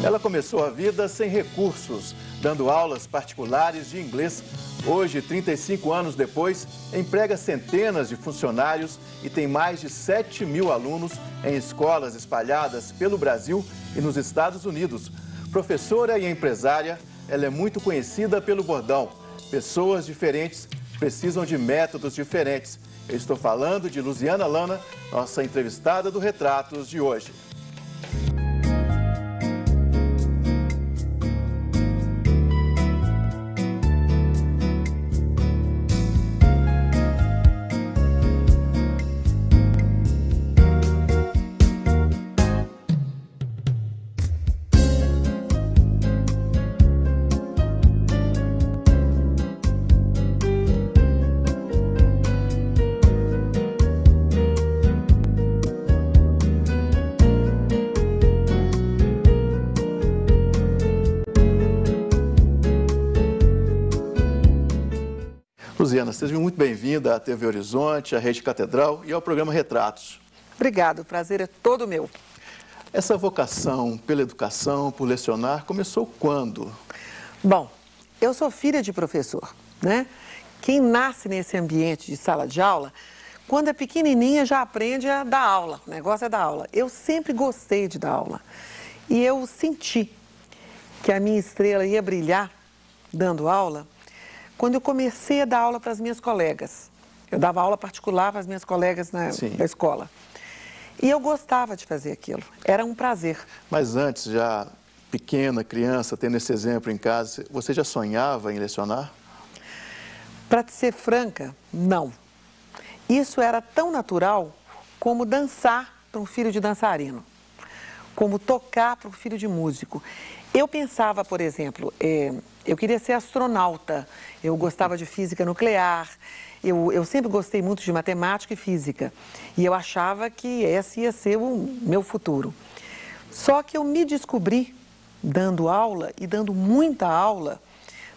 Ela começou a vida sem recursos, dando aulas particulares de inglês. Hoje, 35 anos depois, emprega centenas de funcionários e tem mais de 7 mil alunos em escolas espalhadas pelo Brasil e nos Estados Unidos. Professora e empresária, ela é muito conhecida pelo bordão: pessoas diferentes precisam de métodos diferentes. Eu estou falando de Luziana Lana, nossa entrevistada do Retratos de hoje. Luziana, seja muito bem-vinda à TV Horizonte, à Rede Catedral e ao programa Retratos. Obrigada, o prazer é todo meu. Essa vocação pela educação, por lecionar, começou quando? Bom, eu sou filha de professor, né? Quem nasce nesse ambiente de sala de aula, quando é pequenininha já aprende a dar aula, o negócio é dar aula. Eu sempre gostei de dar aula e eu senti que a minha estrela ia brilhar dando aula quando eu comecei a dar aula para as minhas colegas. Eu dava aula particular para as minhas colegas na escola. E eu gostava de fazer aquilo, era um prazer. Mas antes, já pequena, criança, tendo esse exemplo em casa, você já sonhava em lecionar? Para te ser franca, não. Isso era tão natural como dançar para um filho de dançarino, como tocar para um filho de músico. Eu pensava, por exemplo, eu queria ser astronauta, eu gostava de física nuclear, eu sempre gostei muito de matemática e física. E eu achava que esse ia ser o meu futuro. Só que eu me descobri dando aula, e dando muita aula,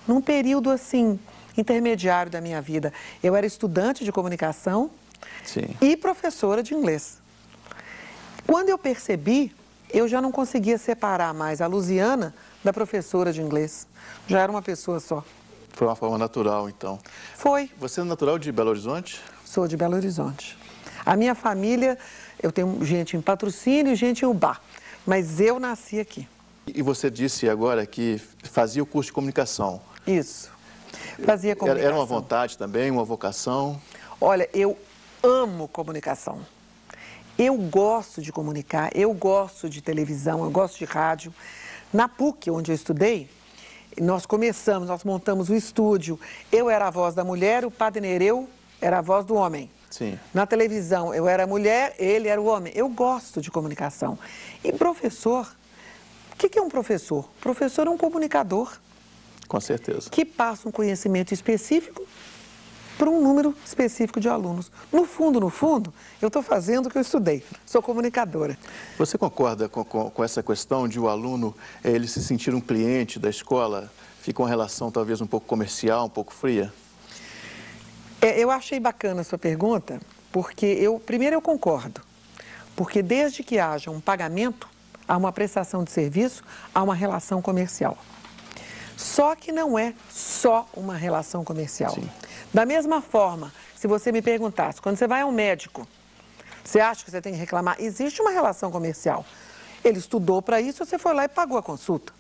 num período assim, intermediário da minha vida. Eu era estudante de comunicação e professora de inglês. Quando eu percebi, eu já não conseguia separar mais a Luziana da professora de inglês. Já era uma pessoa só. Foi uma forma natural, então. Foi. Você é natural de Belo Horizonte? Sou de Belo Horizonte. A minha família, eu tenho gente em Patrocínio e gente em Ubá, mas eu nasci aqui. E você disse agora que fazia o curso de comunicação. Isso. Fazia comunicação. Era uma vontade também, uma vocação? Olha, eu amo comunicação. Eu gosto de comunicar, eu gosto de televisão, eu gosto de rádio. Na PUC, onde eu estudei, nós montamos o estúdio. Eu era a voz da mulher, o Padre Nereu era a voz do homem. Sim. Na televisão, eu era a mulher, ele era o homem. Eu gosto de comunicação. E professor, o que é um professor? Professor é um comunicador. Com certeza. Que passa um conhecimento específico para um número específico de alunos. No fundo, eu estou fazendo o que eu estudei. Sou comunicadora. Você concorda com essa questão de o aluno, ele se sentir um cliente da escola, fica uma relação talvez um pouco comercial, um pouco fria? Eu achei bacana a sua pergunta, porque primeiro eu concordo. Porque desde que haja um pagamento, há uma prestação de serviço, há uma relação comercial. Só que não é só uma relação comercial. Sim. Da mesma forma, se você me perguntasse, quando você vai ao médico, você acha que você tem que reclamar? Existe uma relação comercial. Ele estudou para isso, você foi lá e pagou a consulta.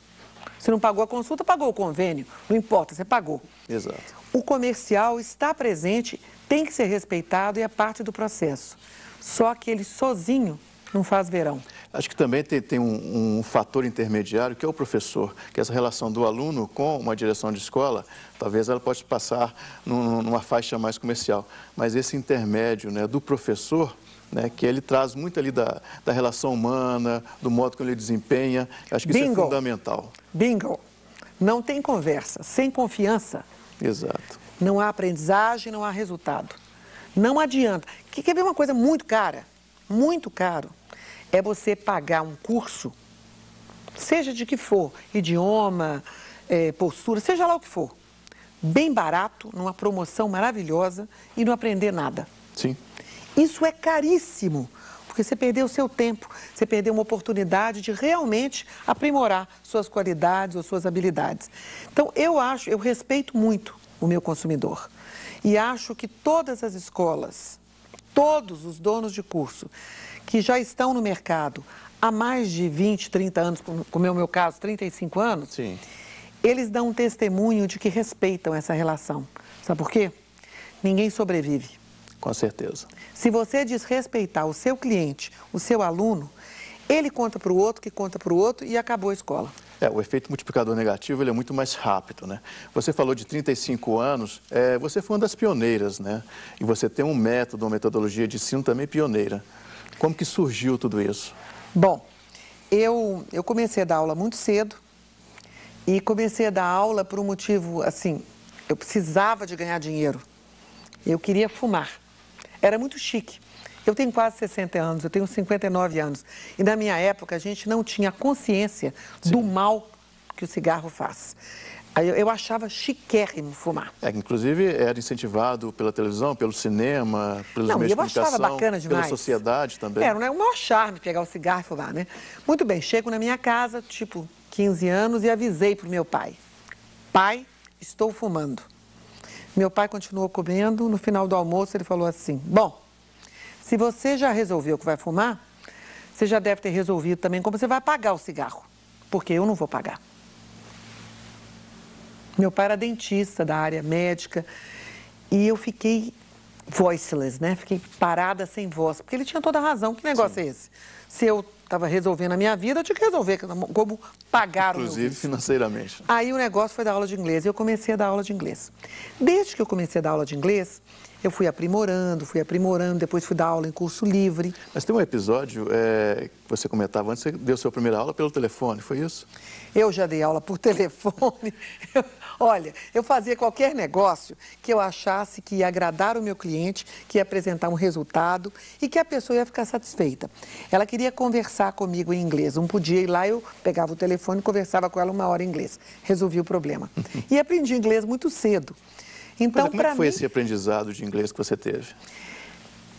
Se não pagou a consulta, pagou o convênio. Não importa, você pagou. Exato. O comercial está presente, tem que ser respeitado e é parte do processo. Só que ele sozinho não faz verão. Acho que também tem um fator intermediário, que é o professor, que essa relação do aluno com uma direção de escola, talvez ela possa passar numa faixa mais comercial. Mas esse intermédio, né, do professor, né, que ele traz muito ali da relação humana, do modo como ele desempenha, acho que isso é fundamental. Bingo! Não tem conversa. Sem confiança, exato, não há aprendizagem, não há resultado. Não adianta. Quer ver uma coisa muito cara? Muito caro. É você pagar um curso, seja de que for, idioma, postura, seja lá o que for, bem barato, numa promoção maravilhosa e não aprender nada. Sim. Isso é caríssimo, porque você perdeu o seu tempo, você perdeu uma oportunidade de realmente aprimorar suas qualidades ou suas habilidades. Então, eu respeito muito o meu consumidor e acho que todas as escolas, todos os donos de curso que já estão no mercado há mais de 20, 30 anos, como é o meu caso, 35 anos, Sim. eles dão um testemunho de que respeitam essa relação. Sabe por quê? Ninguém sobrevive. Com certeza. Se você desrespeitar o seu cliente, o seu aluno, ele conta para o outro, que conta para o outro e acabou a escola. O efeito multiplicador negativo ele é muito mais rápido, né? Você falou de 35 anos, você foi uma das pioneiras, né? E você tem um método, uma metodologia de ensino também pioneira. Como que surgiu tudo isso? Bom, eu comecei a dar aula muito cedo e comecei a dar aula por um motivo, assim, eu precisava de ganhar dinheiro. Eu queria fumar. Era muito chique. Eu tenho quase 60 anos, eu tenho 59 anos. E na minha época a gente não tinha consciência do mal que o cigarro faz. Eu achava chiquérrimo fumar. Inclusive era incentivado pela televisão, pelo cinema, pelos meios de comunicação, achava bacana demais. pela sociedade também. Era o maior charme pegar o cigarro e fumar, né? Muito bem, chego na minha casa, tipo 15 anos, e avisei para o meu pai. Pai, estou fumando. Meu pai continuou comendo, no final do almoço ele falou assim, bom, se você já resolveu que vai fumar, você já deve ter resolvido também como você vai pagar o cigarro, porque eu não vou pagar. Meu pai era dentista da área médica e eu fiquei voiceless, né? Fiquei parada sem voz, porque ele tinha toda a razão. Que negócio é esse? Se eu estava resolvendo a minha vida, eu tinha que resolver como pagar o meu vício. Inclusive financeiramente. Aí o negócio foi dar aula de inglês e eu comecei a dar aula de inglês. Desde que eu comecei a dar aula de inglês, eu fui aprimorando, depois fui dar aula em curso livre. Mas tem um episódio que você comentava antes, você deu sua primeira aula pelo telefone, foi isso? Eu já dei aula por telefone. Olha, eu fazia qualquer negócio que eu achasse que ia agradar o meu cliente, que ia apresentar um resultado e que a pessoa ia ficar satisfeita. Ela queria conversar comigo em inglês. Não podia ir lá, eu pegava o telefone e conversava com ela 1 hora em inglês. Resolvi o problema. E aprendi inglês muito cedo. Então, como é que foi esse aprendizado de inglês que você teve?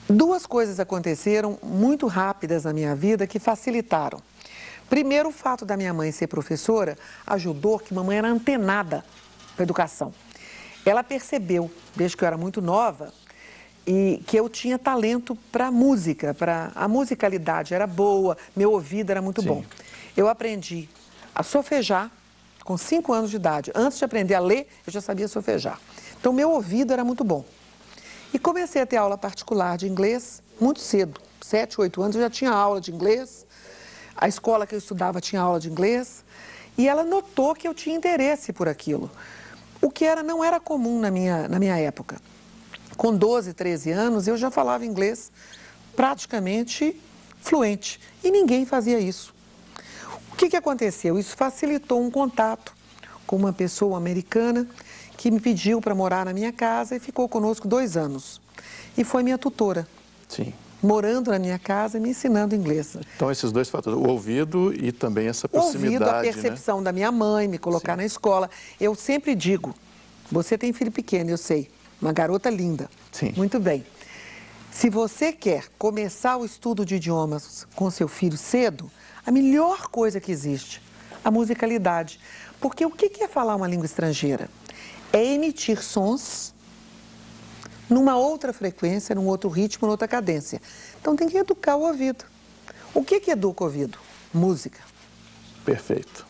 2 coisas aconteceram muito rápidas na minha vida que facilitaram. Primeiro, o fato da minha mãe ser professora ajudou, que mamãe era antenada para a educação. Ela percebeu, desde que eu era muito nova, e que eu tinha talento para música, a musicalidade era boa, meu ouvido era muito bom. Eu aprendi a solfejar com 5 anos de idade. Antes de aprender a ler, eu já sabia solfejar. Então, meu ouvido era muito bom. E comecei a ter aula particular de inglês muito cedo. 7, 8 anos eu já tinha aula de inglês. A escola que eu estudava tinha aula de inglês. E ela notou que eu tinha interesse por aquilo. O que não era comum na minha época. Com 12, 13 anos, eu já falava inglês praticamente fluente. E ninguém fazia isso. O que aconteceu? Isso facilitou um contato com uma pessoa americana que me pediu para morar na minha casa e ficou conosco 2 anos. E foi minha tutora. Sim. Morando na minha casa e me ensinando inglês. Então, esses 2 fatores, o ouvido e também essa proximidade, a percepção da minha mãe, me colocar na escola. Eu sempre digo, você tem filho pequeno, eu sei, uma garota linda. Sim. Muito bem. Se você quer começar o estudo de idiomas com seu filho cedo, a melhor coisa que existe, a musicalidade. Porque o que é falar uma língua estrangeira? É emitir sons numa outra frequência, num outro ritmo, numa outra cadência. Então tem que educar o ouvido. O que educa o ouvido? Música. Perfeito.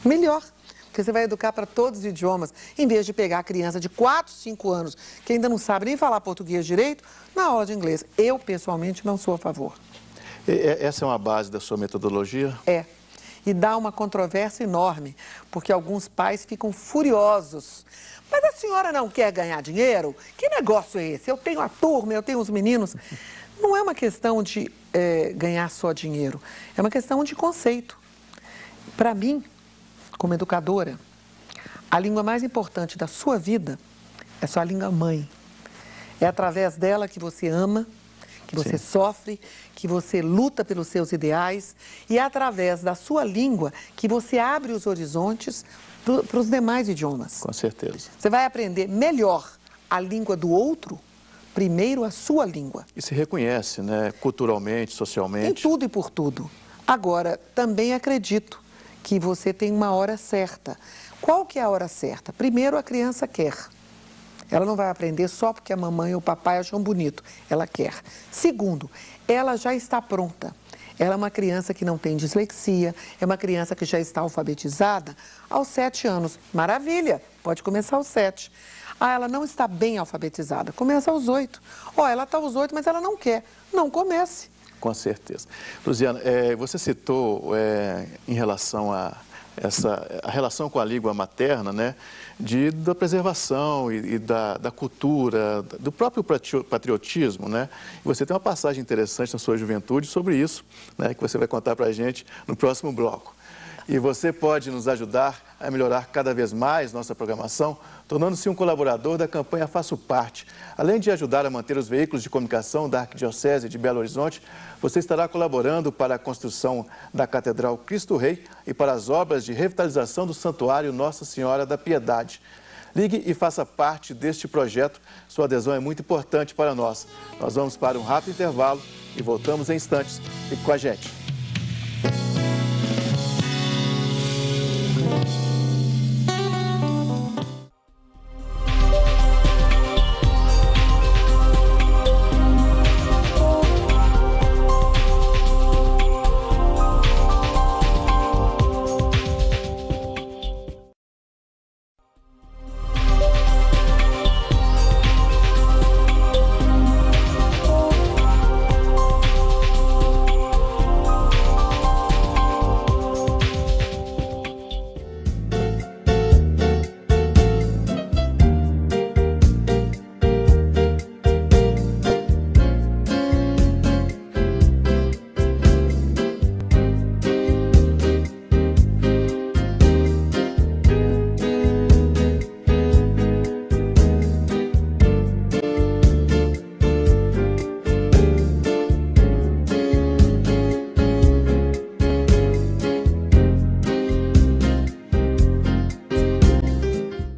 Melhor, porque você vai educar para todos os idiomas, em vez de pegar a criança de 4, 5 anos, que ainda não sabe nem falar português direito, na aula de inglês. Eu, pessoalmente, não sou a favor. Essa é uma base da sua metodologia? É. E dá uma controvérsia enorme, porque alguns pais ficam furiosos. Mas a senhora não quer ganhar dinheiro? Que negócio é esse? Eu tenho a turma, eu tenho os meninos. Não é uma questão de ganhar só dinheiro, é uma questão de conceito. Para mim, como educadora, a língua mais importante da sua vida é sua língua mãe. É através dela que você ama, que você sofre, que você luta pelos seus ideais e é através da sua língua que você abre os horizontes para os demais idiomas. Com certeza. Você vai aprender melhor a língua do outro primeiro a sua língua. E se reconhece, né, culturalmente, Em socialmente. tudo e por tudo. Agora, também acredito que você tem uma hora certa. Qual que é a hora certa? Primeiro, a criança quer. Ela não vai aprender só porque a mamãe ou o papai acham bonito. Ela quer. Segundo, ela já está pronta. Ela é uma criança que não tem dislexia, é uma criança que já está alfabetizada aos 7 anos. Maravilha, pode começar aos 7. Ah, ela não está bem alfabetizada, começa aos 8. Ó, ela está aos 8, mas ela não quer. Não comece. Com certeza. Luziana, você citou em relação a relação com a língua materna, né, da preservação e da cultura, do próprio patriotismo, né? E você tem uma passagem interessante na sua juventude sobre isso, né, que você vai contar para a gente no próximo bloco. E você pode nos ajudar a melhorar cada vez mais nossa programação, tornando-se um colaborador da campanha Faço Parte. Além de ajudar a manter os veículos de comunicação da Arquidiocese de Belo Horizonte, você estará colaborando para a construção da Catedral Cristo Rei e para as obras de revitalização do Santuário Nossa Senhora da Piedade. Ligue e faça parte deste projeto. Sua adesão é muito importante para nós. Nós vamos para um rápido intervalo e voltamos em instantes. Fique com a gente.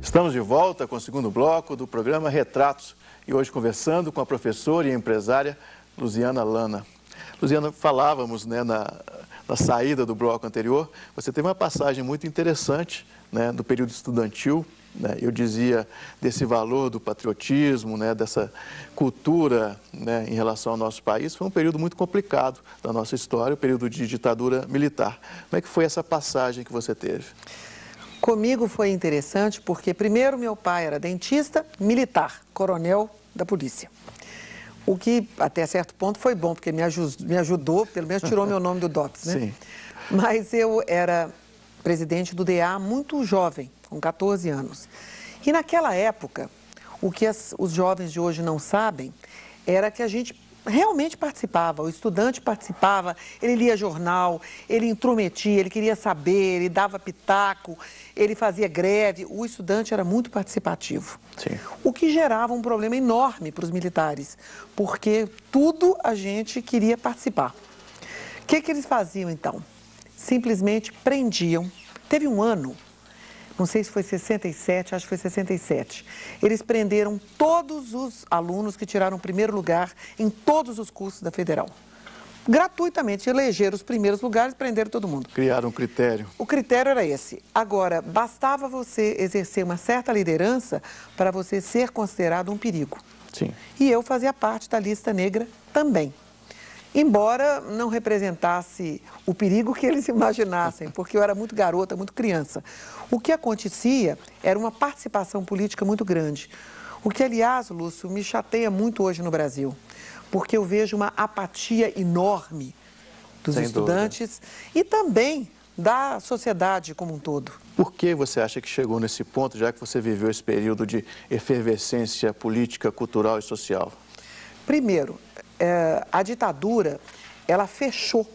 Estamos de volta com o segundo bloco do programa Retratos e hoje conversando com a professora e empresária Luziana Lana. Luziana, falávamos, né, na saída do bloco anterior, você teve uma passagem muito interessante, né, do período estudantil, né, eu dizia desse valor do patriotismo, né, dessa cultura, né, em relação ao nosso país. Foi um período muito complicado da nossa história, o período de ditadura militar. Como é que foi essa passagem que você teve? Comigo foi interessante porque, primeiro, meu pai era dentista militar, coronel da polícia. O que, até certo ponto, foi bom, porque me ajudou, pelo menos tirou meu nome do DOPS, né? Sim. Mas eu era presidente do DA muito jovem, com 14 anos. E naquela época, o que os jovens de hoje não sabem era que a gente realmente participava, o estudante participava, ele lia jornal, ele intrometia, ele queria saber, ele dava pitaco, ele fazia greve, o estudante era muito participativo. Sim. O que gerava um problema enorme para os militares, porque tudo a gente queria participar. O que eles faziam então? Simplesmente prendiam. Teve um ano, não sei se foi 67, acho que foi 67. Eles prenderam todos os alunos que tiraram o primeiro lugar em todos os cursos da Federal. Gratuitamente, elegeram os primeiros lugares e prenderam todo mundo. Criaram um critério. O critério era esse. Agora, bastava você exercer uma certa liderança para você ser considerado um perigo. Sim. E eu fazia parte da lista negra também. Embora não representasse o perigo que eles imaginassem, porque eu era muito garota, muito criança. O que acontecia era uma participação política muito grande. O que, aliás, Lúcio, me chateia muito hoje no Brasil, porque eu vejo uma apatia enorme dos estudantes e também da sociedade como um todo. Por que você acha que chegou nesse ponto, já que você viveu esse período de efervescência política, cultural e social? Primeiro, a ditadura, ela fechou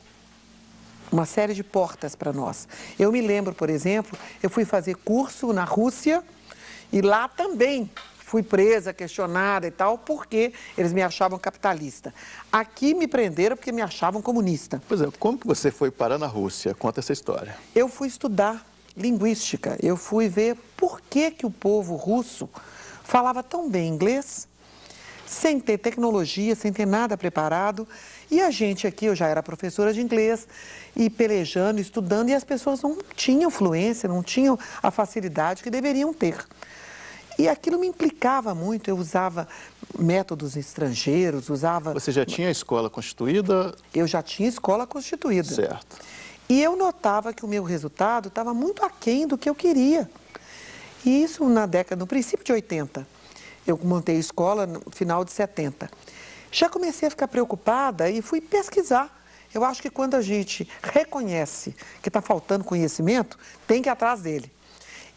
uma série de portas para nós. Eu me lembro, por exemplo, eu fui fazer curso na Rússia e lá também fui presa, questionada e tal, porque eles me achavam capitalista. Aqui me prenderam porque me achavam comunista. Pois é, como que você foi parar na Rússia? Conta essa história. Eu fui estudar linguística, eu fui ver por que o povo russo falava tão bem inglês. sem ter tecnologia, sem ter nada preparado. E a gente aqui, eu já era professora de inglês, e pelejando, estudando, e as pessoas não tinham fluência, não tinham a facilidade que deveriam ter. E aquilo me implicava muito, eu usava métodos estrangeiros, usava... Você já tinha a escola constituída? Eu já tinha escola constituída. Certo. E eu notava que o meu resultado estava muito aquém do que eu queria. E isso no princípio de 80. Eu montei a escola no final de 70. Já comecei a ficar preocupada e fui pesquisar. Eu acho que quando a gente reconhece que está faltando conhecimento, tem que ir atrás dele.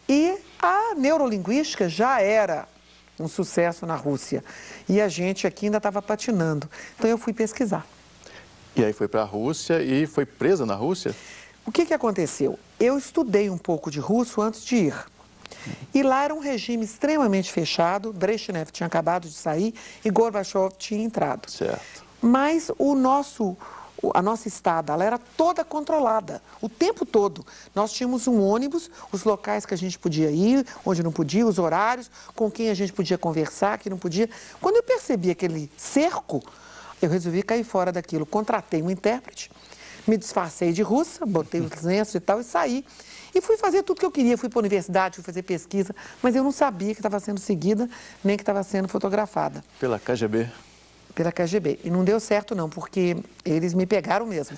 E a neurolinguística já era um sucesso na Rússia. E a gente aqui ainda estava patinando. Então eu fui pesquisar. E aí foi para a Rússia e foi presa na Rússia? O que aconteceu? Eu estudei um pouco de russo antes de ir. E lá era um regime extremamente fechado, Brezhnev tinha acabado de sair e Gorbachev tinha entrado. Certo. Mas a nossa estada, ela era toda controlada, o tempo todo. Nós tínhamos um ônibus, os locais que a gente podia ir, onde não podia, os horários, com quem a gente podia conversar, que não podia. Quando eu percebi aquele cerco, eu resolvi cair fora daquilo. Contratei um intérprete, me disfarcei de russa, botei os lenços e tal e saí. E fui fazer tudo que eu queria, fui para a universidade, fui fazer pesquisa, mas eu não sabia que estava sendo seguida, nem que estava sendo fotografada. Pela KGB? Pela KGB. E não deu certo não, porque eles me pegaram mesmo.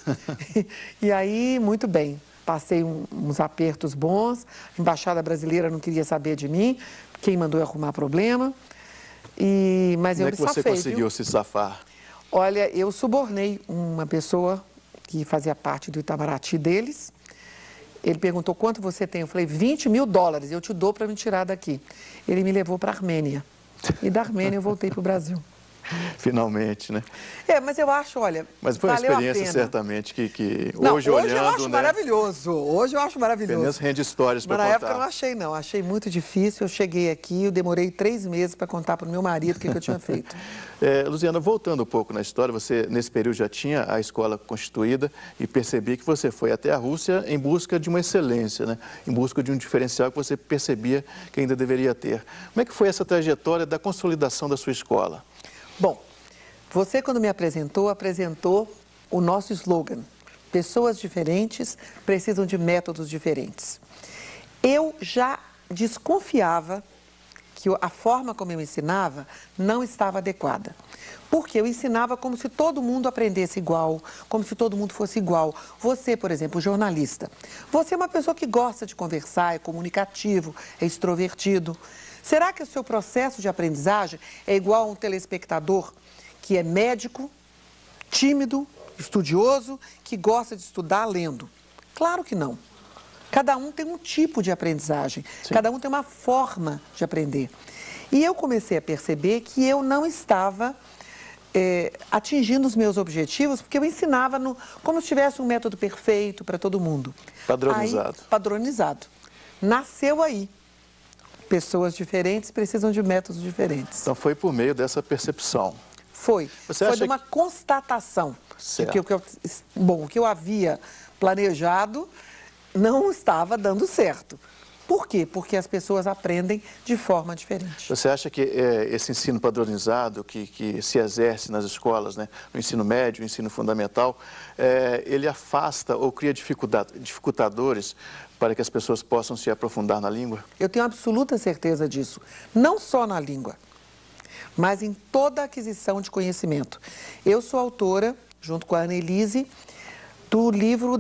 E aí, muito bem, passei uns apertos bons, a Embaixada Brasileira não queria saber de mim, quem mandou eu arrumar problema, mas eu me safei. Como é que você conseguiu se safar? Olha, eu subornei uma pessoa que fazia parte do Itamaraty deles. Ele perguntou quanto você tem. Eu falei, $20 mil, eu te dou para me tirar daqui. Ele me levou para a Armênia. E da Armênia eu voltei para o Brasil. Finalmente, né? Mas eu acho, olha, mas foi uma valeu experiência, certamente, que não, hoje olhando, eu acho né? maravilhoso. Hoje eu acho maravilhoso. Apenas rende histórias para contar. Mas na época eu não achei, não. Achei muito difícil. Eu cheguei aqui, eu demorei 3 meses para contar para o meu marido o que eu tinha feito. Luziana, voltando um pouco na história, você nesse período já tinha a escola constituída e percebi que você foi até a Rússia em busca de uma excelência, né? Em busca de um diferencial que você percebia que ainda deveria ter. Como é que foi essa trajetória da consolidação da sua escola? Bom, você, quando me apresentou o nosso slogan. Pessoas diferentes precisam de métodos diferentes. Eu já desconfiava que a forma como eu ensinava não estava adequada. Porque eu ensinava como se todo mundo aprendesse igual, como se todo mundo fosse igual. Você, por exemplo, jornalista, você é uma pessoa que gosta de conversar, é comunicativo, é extrovertido. Será que o seu processo de aprendizagem é igual a um telespectador que é médico, tímido, estudioso, que gosta de estudar lendo? Claro que não. Cada um tem um tipo de aprendizagem, sim, cada um tem uma forma de aprender. E eu comecei a perceber que eu não estava atingindo os meus objetivos, porque eu ensinava como se tivesse um método perfeito para todo mundo. Padronizado. Aí, padronizado. Nasceu aí. Pessoas diferentes precisam de métodos diferentes. Então foi por meio dessa percepção. Foi de uma constatação de que o que eu havia planejado não estava dando certo. Por quê? Porque as pessoas aprendem de forma diferente. Você acha que esse ensino padronizado que se exerce nas escolas, né, no ensino médio, no ensino fundamental, ele afasta ou cria dificultadores para que as pessoas possam se aprofundar na língua? Eu tenho absoluta certeza disso. Não só na língua, mas em toda a aquisição de conhecimento. Eu sou autora, junto com a Annelise, do livro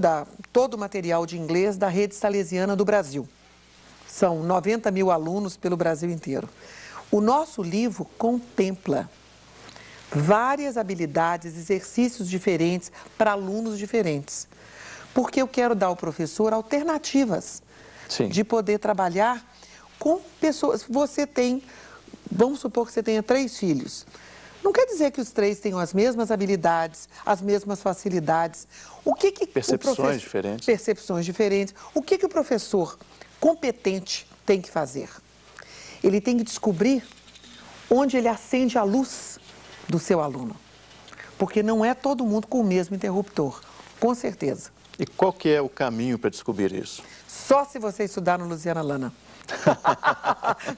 todo o material de inglês da Rede Salesiana do Brasil. São 90 mil alunos pelo Brasil inteiro. O nosso livro contempla várias habilidades, exercícios diferentes para alunos diferentes. Porque eu quero dar ao professor alternativas, sim, de poder trabalhar com pessoas. Vamos supor que você tenha 3 filhos. Não quer dizer que os 3 tenham as mesmas habilidades, as mesmas facilidades. Percepções diferentes. Percepções diferentes. O que o professor competente tem que fazer? Ele tem que descobrir onde ele acende a luz do seu aluno. Porque não é todo mundo com o mesmo interruptor, com certeza. E qual que é o caminho para descobrir isso? Só se você estudar no Luciana Lana.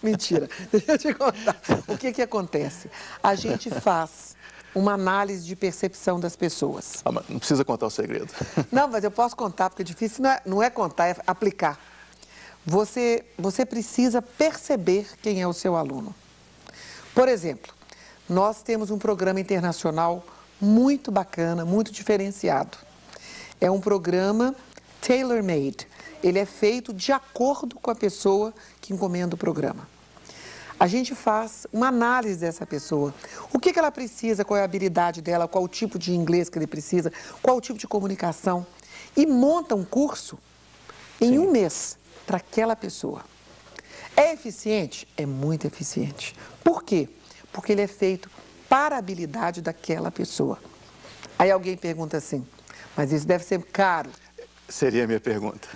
Mentira. Deixa eu te contar. O que acontece? A gente faz uma análise de percepção das pessoas. Ah, mas não precisa contar o segredo. Não, mas eu posso contar, porque difícil não é contar, é aplicar. Você precisa perceber quem é o seu aluno. Por exemplo, nós temos um programa internacional muito bacana, muito diferenciado. É um programa tailor-made. Ele é feito de acordo com a pessoa que encomenda o programa. A gente faz uma análise dessa pessoa. O que ela precisa, qual é a habilidade dela, qual o tipo de inglês que ele precisa, qual o tipo de comunicação. E monta um curso em um mês para aquela pessoa. É eficiente? É muito eficiente. Por quê? Porque ele é feito para a habilidade daquela pessoa. Aí alguém pergunta assim, mas isso deve ser caro. Seria a minha pergunta.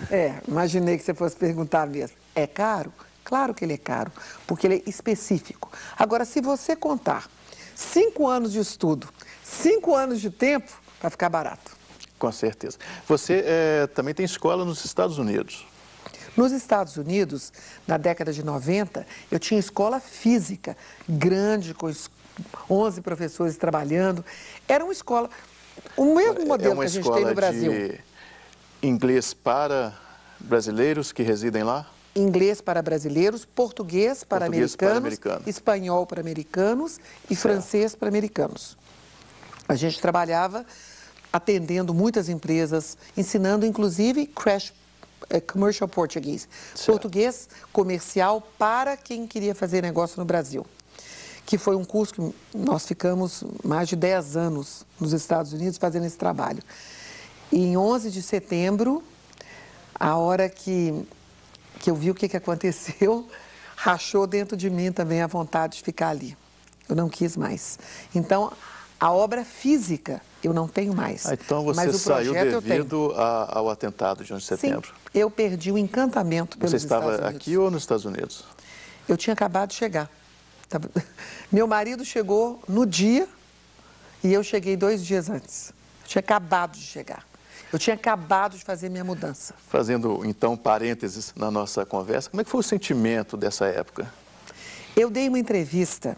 Imaginei que você fosse perguntar mesmo. É caro? Claro que ele é caro, porque ele é específico. Agora, se você contar 5 anos de estudo, 5 anos de tempo, vai ficar barato. Com certeza. Você também tem escola nos Estados Unidos. Nos Estados Unidos, na década de 90, eu tinha escola física, grande, com 11 professores trabalhando. Era uma escola, o mesmo modelo que a gente tem no Brasil. De inglês para brasileiros que residem lá? Inglês para brasileiros, português para americanos, espanhol para americanos e francês para americanos. A gente trabalhava atendendo muitas empresas, ensinando inclusive commercial português, português comercial para quem queria fazer negócio no Brasil. Que foi um curso que nós ficamos mais de 10 anos nos Estados Unidos fazendo esse trabalho. E em 11 de setembro, a hora que eu vi o que aconteceu, rachou dentro de mim também a vontade de ficar ali. Eu não quis mais. Então, a obra física eu não tenho mais. Então você mas o saiu projeto devido ao atentado de 11 de setembro? Sim, eu perdi o encantamento pelos Estados Unidos. Você estava aqui ou nos Estados Unidos? Eu tinha acabado de chegar. Meu marido chegou no dia e eu cheguei 2 dias antes. Eu tinha acabado de chegar. Eu tinha acabado de fazer minha mudança. Fazendo, então, parênteses na nossa conversa, como é que foi o sentimento dessa época? Eu dei uma entrevista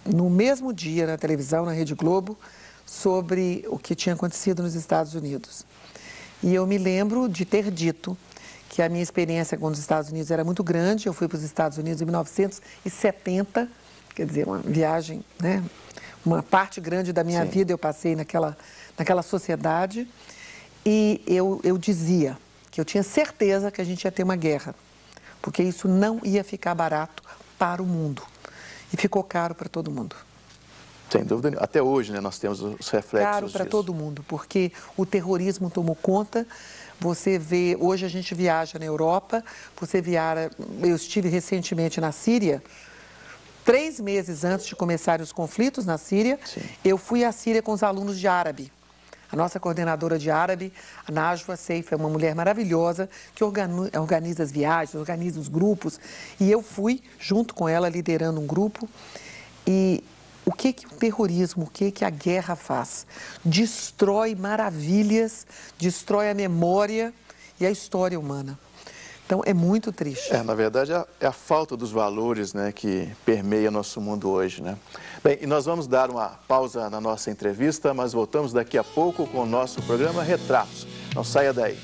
no mesmo dia na televisão, na Rede Globo, sobre o que tinha acontecido nos Estados Unidos. E eu me lembro de ter dito que a minha experiência com os Estados Unidos era muito grande. Eu fui para os Estados Unidos em 1970, quer dizer, uma viagem, né? Uma parte grande da minha vida eu passei naquela sociedade. E eu dizia que eu tinha certeza que a gente ia ter uma guerra, porque isso não ia ficar barato para o mundo. E ficou caro para todo mundo. Sem dúvida nenhuma. Até hoje, né, nós temos os reflexos Caro para disso. todo mundo, porque o terrorismo tomou conta. Você vê, hoje a gente viaja na Europa, eu estive recentemente na Síria, 3 meses antes de começarem os conflitos na Síria, eu fui à Síria com os alunos de árabe. A nossa coordenadora de árabe, a Najwa Seif, é uma mulher maravilhosa que organiza as viagens, organiza os grupos. E eu fui junto com ela, liderando um grupo. E o que o terrorismo, o que a guerra faz? Destrói maravilhas, destrói a memória e a história humana. Então, é muito triste. Na verdade, é a falta dos valores, né, que permeia nosso mundo hoje, né? Bem, e nós vamos dar uma pausa na nossa entrevista, mas voltamos daqui a pouco com o nosso programa Retratos. Não saia daí.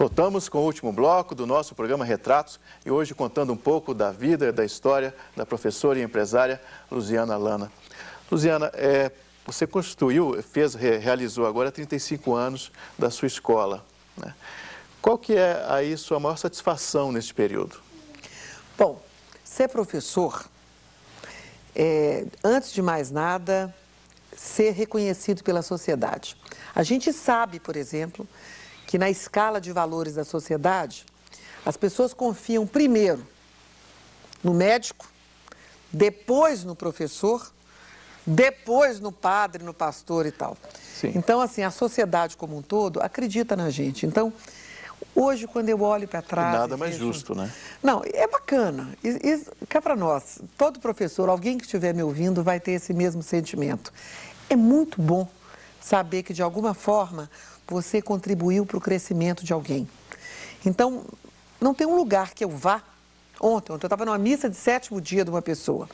Voltamos com o último bloco do nosso programa Retratos e hoje contando um pouco da vida e da história da professora e empresária Luziana Lana. Luziana, você realizou agora 35 anos da sua escola, né? Qual que é aí sua maior satisfação nesse período? Bom, ser professor antes de mais nada, ser reconhecido pela sociedade. A gente sabe, por exemplo, que na escala de valores da sociedade, as pessoas confiam primeiro no médico, depois no professor, depois no padre, no pastor e tal. Sim. Então, assim, a sociedade como um todo acredita na gente. Então, hoje, quando eu olho para trás... Nada mais justo, né? Não, é bacana. Cá para nós, todo professor, alguém que estiver me ouvindo, vai ter esse mesmo sentimento. É muito bom saber que, de alguma forma, você contribuiu para o crescimento de alguém. Então, não tem um lugar que eu vá. Ontem eu estava numa missa de 7º dia de uma pessoa.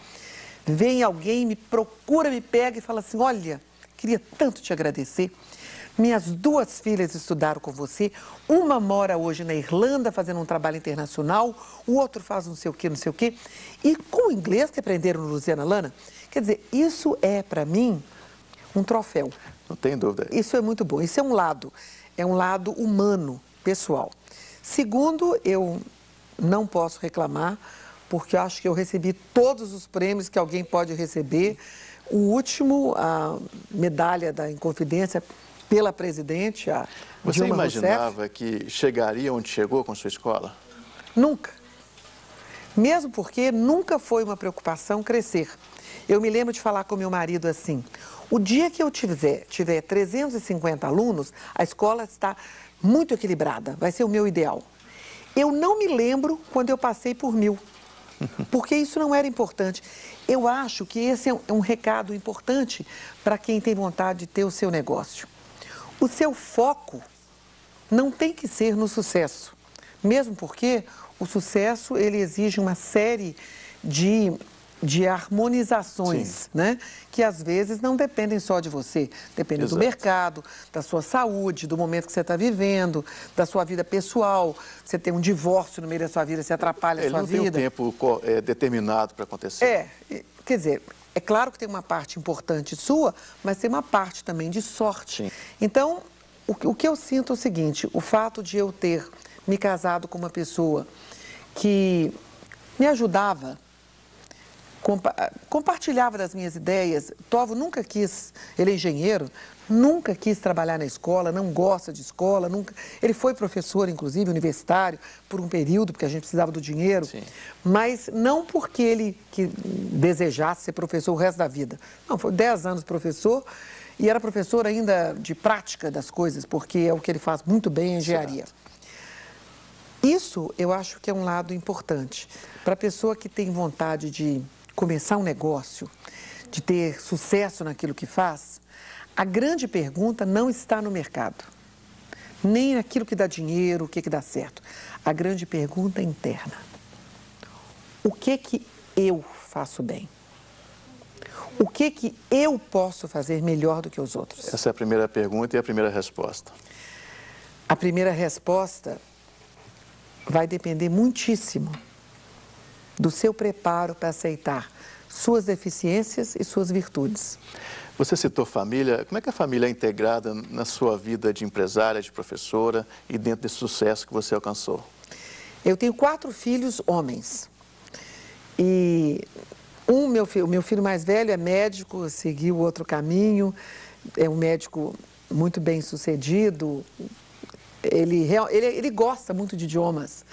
Vem alguém, me procura, me pega e fala assim, olha, queria tanto te agradecer. Minhas 2 filhas estudaram com você, uma mora hoje na Irlanda fazendo um trabalho internacional, o outro faz não sei o quê, não sei o quê. E com o inglês que aprenderam no Luziana Lana, quer dizer, isso é para mim um troféu. Não tem dúvida. Isso é muito bom, isso é um lado humano, pessoal. Segundo, eu não posso reclamar, porque eu acho que eu recebi todos os prêmios que alguém pode receber. O último, a medalha da Inconfidência pela presidente, a Você Dilma imaginava Rousseff. que chegaria onde chegou com sua escola? Nunca. Mesmo porque nunca foi uma preocupação crescer. Eu me lembro de falar com meu marido assim, o dia que eu tiver 350 alunos, a escola está muito equilibrada, vai ser o meu ideal. Eu não me lembro quando eu passei por 1000. Porque isso não era importante. Eu acho que esse é um recado importante para quem tem vontade de ter o seu negócio. O seu foco não tem que ser no sucesso, mesmo porque o sucesso ele exige uma série de harmonizações, né? Que às vezes não dependem só de você, dependem do mercado, da sua saúde, do momento que você está vivendo, da sua vida pessoal. Você tem um divórcio no meio da sua vida, você atrapalha a sua vida. Ele não tem um tempo determinado para acontecer. Quer dizer, é claro que tem uma parte importante sua, mas tem uma parte também de sorte. Sim. Então, o que eu sinto é o seguinte, o fato de eu ter me casado com uma pessoa que me ajudava, compartilhava das minhas ideias. Tovo nunca quis, ele é engenheiro, nunca quis trabalhar na escola, não gosta de escola, nunca. Ele foi professor, inclusive, universitário, por um período, porque a gente precisava do dinheiro. Sim. Mas não porque ele desejasse ser professor o resto da vida. Não, foi 10 anos professor e era professor ainda de prática das coisas, porque é o que ele faz muito bem, a engenharia. Certo. Isso eu acho que é um lado importante. Para a pessoa que tem vontade de começar um negócio, de ter sucesso naquilo que faz, a grande pergunta não está no mercado, nem naquilo que dá dinheiro, o que dá certo. A grande pergunta é interna. O que eu faço bem? O que eu posso fazer melhor do que os outros? Essa é a primeira pergunta e a primeira resposta. A primeira resposta vai depender muitíssimo do seu preparo para aceitar suas deficiências e suas virtudes. Você citou família. Como é que a família é integrada na sua vida de empresária, de professora e dentro desse sucesso que você alcançou? Eu tenho 4 filhos homens. E o meu filho mais velho é médico, seguiu outro caminho, é um médico muito bem sucedido. Ele gosta muito de idiomas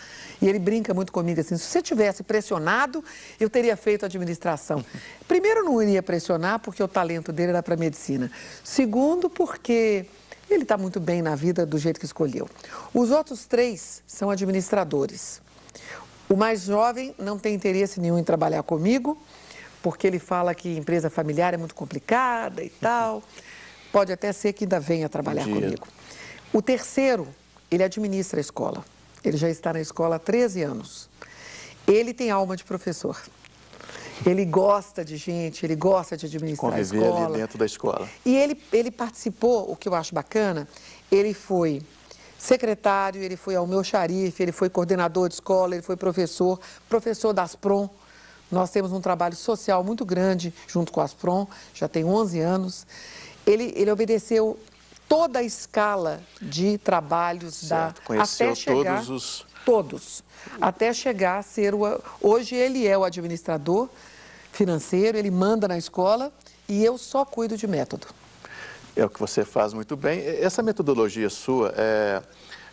e ele brinca muito comigo assim, se você tivesse pressionado, eu teria feito administração. Primeiro, não iria pressionar porque o talento dele era para medicina. Segundo, porque ele está muito bem na vida do jeito que escolheu. Os outros 3 são administradores. O mais jovem não tem interesse nenhum em trabalhar comigo, porque ele fala que empresa familiar é muito complicada e tal. Pode até ser que ainda venha trabalhar comigo. O terceiro, ele administra a escola. Ele já está na escola há 13 anos. Ele tem alma de professor. Ele gosta de gente, ele gosta de administrar a escola. Conviver ali dentro da escola. E ele participou, o que eu acho bacana, ele foi secretário, ele foi almoxarife, ele foi coordenador de escola, ele foi professor, professor da Asprom. Nós temos um trabalho social muito grande junto com a Asprom, já tem 11 anos. Ele obedeceu toda a escala de trabalhos certo. Conheceu até chegar... todos os... Todos. Até chegar a ser Hoje ele é o administrador financeiro, ele manda na escola e eu só cuido de método. É o que você faz muito bem. Essa metodologia sua,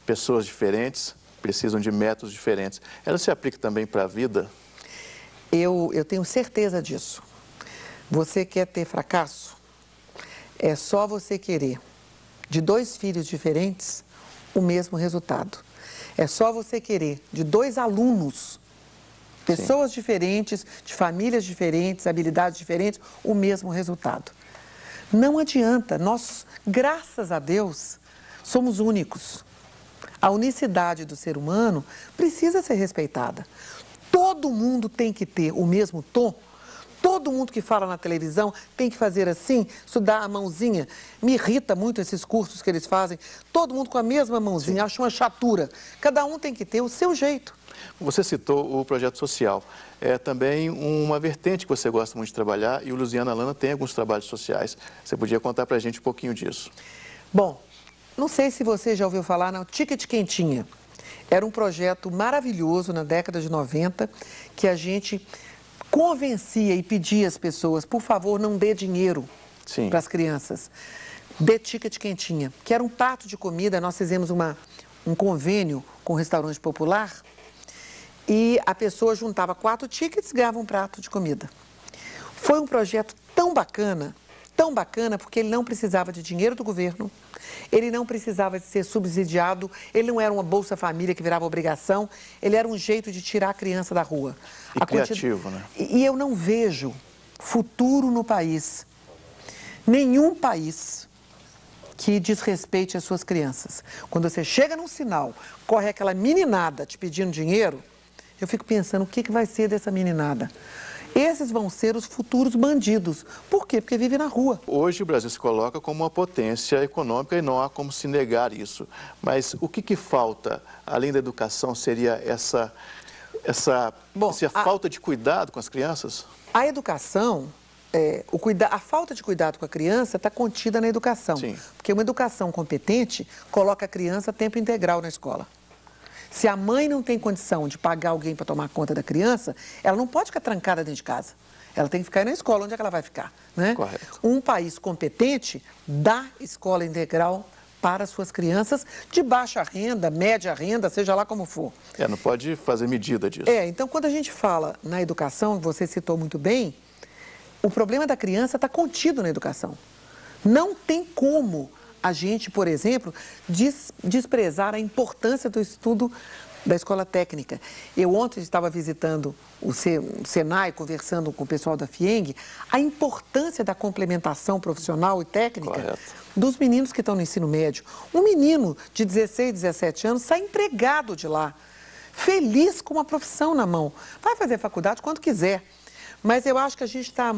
pessoas diferentes precisam de métodos diferentes. Ela se aplica também para a vida? Eu tenho certeza disso. Você quer ter fracasso? É só você querer de 2 filhos diferentes o mesmo resultado. É só você querer de 2 alunos, pessoas Sim. diferentes, de famílias diferentes, habilidades diferentes, o mesmo resultado. Não adianta, nós, graças a Deus, somos únicos. A unicidade do ser humano precisa ser respeitada. Todo mundo tem que ter o mesmo tom. Todo mundo que fala na televisão tem que fazer assim, estudar a mãozinha. Me irrita muito esses cursos que eles fazem. Todo mundo com a mesma mãozinha, acho uma chatura. Cada um tem que ter o seu jeito. Você citou o projeto social. É também uma vertente que você gosta muito de trabalhar e o Luziana Lana tem alguns trabalhos sociais. Você podia contar pra gente um pouquinho disso? Bom, não sei se você já ouviu falar no Ticket Quentinha. Era um projeto maravilhoso na década de 90 que a gente convencia e pedia às pessoas, por favor, não dê dinheiro para as crianças. Dê ticket quentinha, que era um prato de comida. Nós fizemos um convênio com o restaurante popular e a pessoa juntava 4 tickets e ganhava um prato de comida. Foi um projeto tão bacana, porque ele não precisava de dinheiro do governo, ele não precisava de ser subsidiado, ele não era uma Bolsa Família que virava obrigação, ele era um jeito de tirar a criança da rua. E criativo, né? E eu não vejo futuro no país, nenhum país que desrespeite as suas crianças. Quando você chega num sinal, corre aquela meninada te pedindo dinheiro, eu fico pensando o que vai ser dessa meninada. Esses vão ser os futuros bandidos. Por quê? Porque vivem na rua. Hoje o Brasil se coloca como uma potência econômica e não há como se negar isso. Mas o que falta, além da educação, seria essa falta de cuidado com as crianças? A educação, a falta de cuidado com a criança está contida na educação. Sim. Porque uma educação competente coloca a criança a tempo integral na escola. Se a mãe não tem condição de pagar alguém para tomar conta da criança, ela não pode ficar trancada dentro de casa. Ela tem que ficar na escola. Onde é que ela vai ficar? Né? Correto. Um país competente dá escola integral para suas crianças de baixa renda, média renda, seja lá como for. Não pode fazer medida disso. Então quando a gente fala na educação, você citou muito bem, o problema da criança está contido na educação. Não tem como a gente, por exemplo, desprezar a importância do estudo da escola técnica. Eu ontem estava visitando o Senai, conversando com o pessoal da FIENG, a importância da complementação profissional e técnica Correto. Dos meninos que estão no ensino médio. Um menino de 16, 17 anos sai empregado de lá, feliz com uma profissão na mão. Vai fazer faculdade quando quiser. Mas eu acho que a gente está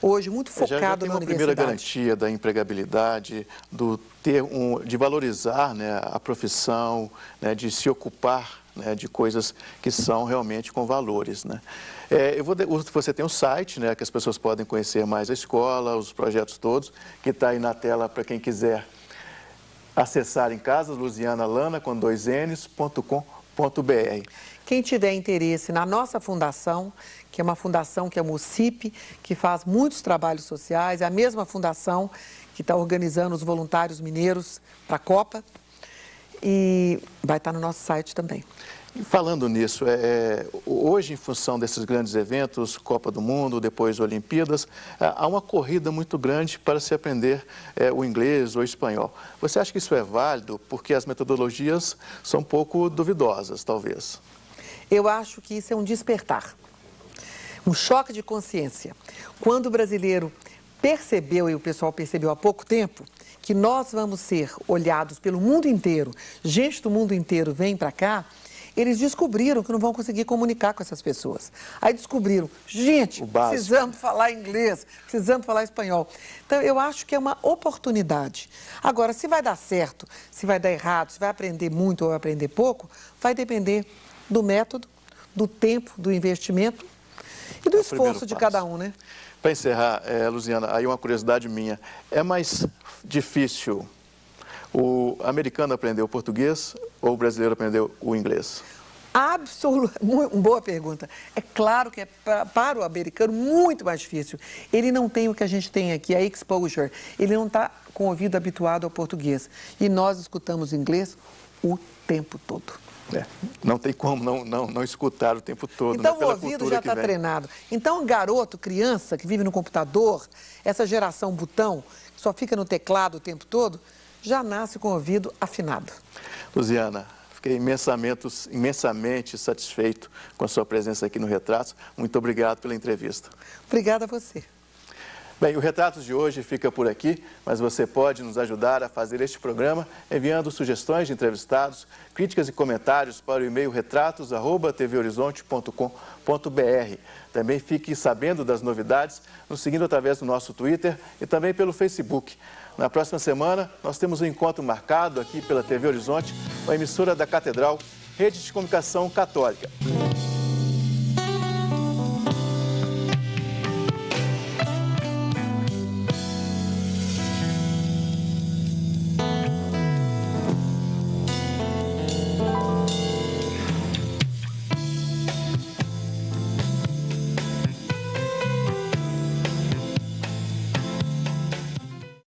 hoje muito focado na universidade. Já tem uma primeira garantia da empregabilidade, de valorizar, né, a profissão, né, de se ocupar, né, de coisas que são realmente com valores, né? Você tem um site, né, que as pessoas podem conhecer mais a escola, os projetos todos, que está aí na tela para quem quiser acessar em casa, luzianalana, com 2ns.com.br. Quem tiver interesse na nossa fundação, que é uma fundação que é a MUCIP, que faz muitos trabalhos sociais, é a mesma fundação que está organizando os voluntários mineiros para a Copa, e vai estar no nosso site também. Falando nisso, hoje, em função desses grandes eventos, Copa do Mundo, depois Olimpíadas, há uma corrida muito grande para se aprender o inglês ou o espanhol. Você acha que isso é válido? Porque as metodologias são um pouco duvidosas, talvez. Eu acho que isso é um despertar, um choque de consciência. Quando o brasileiro percebeu, e o pessoal percebeu há pouco tempo, que nós vamos ser olhados pelo mundo inteiro, gente do mundo inteiro vem para cá, eles descobriram que não vão conseguir comunicar com essas pessoas. Aí descobriram, gente, precisamos falar inglês, precisamos falar espanhol. Então, eu acho que é uma oportunidade. Agora, se vai dar certo, se vai dar errado, se vai aprender muito ou aprender pouco, vai depender do método, do tempo, do investimento e do esforço de cada um, né? Para encerrar, Luziana, aí uma curiosidade minha. É mais difícil o americano aprender o português ou o brasileiro aprender o inglês? Absolutamente, boa pergunta. É claro que é para o americano muito mais difícil. Ele não tem o que a gente tem aqui, a exposure. Ele não está com o ouvido habituado ao português. E nós escutamos inglês o tempo todo. Não tem como não escutar o tempo todo. Então, o ouvido já está treinado. Então, garoto, criança que vive no computador, essa geração botão, que só fica no teclado o tempo todo, já nasce com o ouvido afinado. Luziana, fiquei imensamente satisfeito com a sua presença aqui no Retratos. Muito obrigado pela entrevista. Obrigada a você. Bem, o Retratos de hoje fica por aqui, mas você pode nos ajudar a fazer este programa enviando sugestões de entrevistados, críticas e comentários para o e-mail retratos@tvhorizonte.com.br. Também fique sabendo das novidades nos seguindo através do nosso Twitter e também pelo Facebook. Na próxima semana, nós temos um encontro marcado aqui pela TV Horizonte, com a emissora da Catedral, Rede de Comunicação Católica.